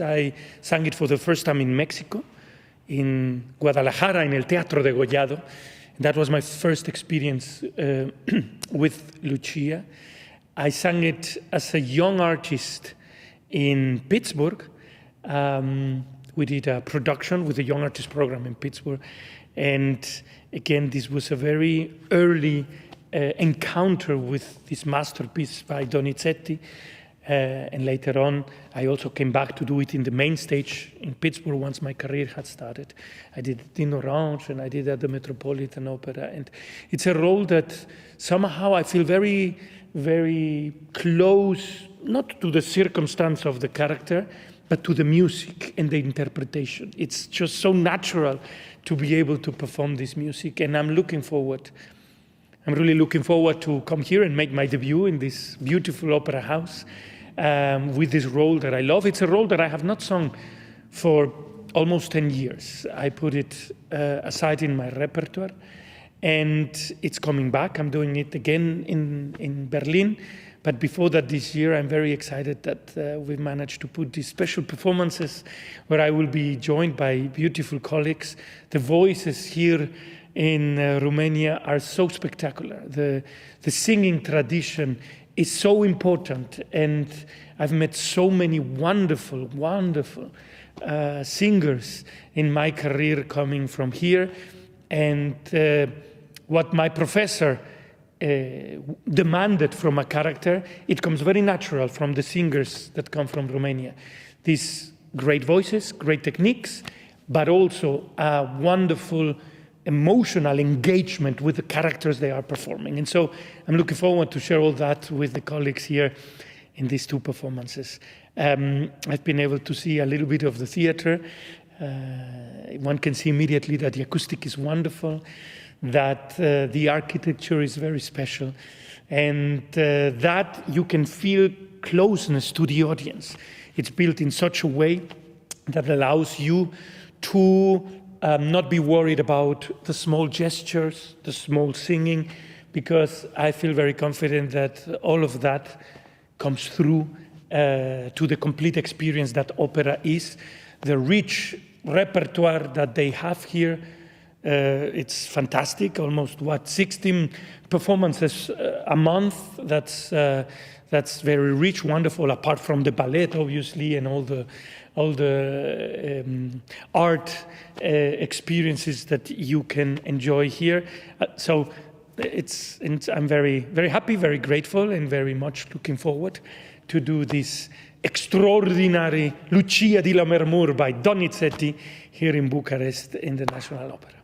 I sang it for the first time in Mexico, in Guadalajara, in el Teatro de Gollado. That was my first experience with Lucia. I sang it as a young artist in Pittsburgh. We did a production with the Young Artist Program in Pittsburgh. And again, this was a very early encounter with this masterpiece by Donizetti. And later on, I also came back to do it in the main stage in Pittsburgh once my career had started. I did it in Orange and I did it at the Metropolitan Opera. And it's a role that somehow I feel very, very close, not to the circumstance of the character, but to the music and the interpretation. It's just so natural to be able to perform this music. And I'm really looking forward to come here and make my debut in this beautiful opera house with this role that I love. It's a role that I have not sung for almost 10 years. I put it aside in my repertoire, and it's coming back. I'm doing it again in Berlin. But before that, this year, I'm very excited that we've managed to put these special performances where I will be joined by beautiful colleagues. The voices here in Romania are so spectacular. The singing tradition is so important, and I've met so many wonderful, wonderful singers in my career coming from here. And what my professor demanded from a character, it comes very natural from the singers that come from Romania. These great voices, great techniques, but also a wonderful emotional engagement with the characters they are performing. And so I'm looking forward to share all that with the colleagues here in these two performances. I've been able to see a little bit of the theater. One can see immediately that the acoustic is wonderful, that the architecture is very special, and that you can feel closeness to the audience. It's built in such a way that allows you to not be worried about the small gestures, the small singing, because I feel very confident that all of that comes through to the complete experience that opera is. The rich repertoire that they have here, it's fantastic. Almost 16 performances a month. That's very rich, wonderful. Apart from the ballet, obviously, and all the art experiences that you can enjoy here. So I'm very, very happy, very grateful, and very much looking forward to do this extraordinary Lucia di Lammermoor by Donizetti here in Bucharest in the National Opera.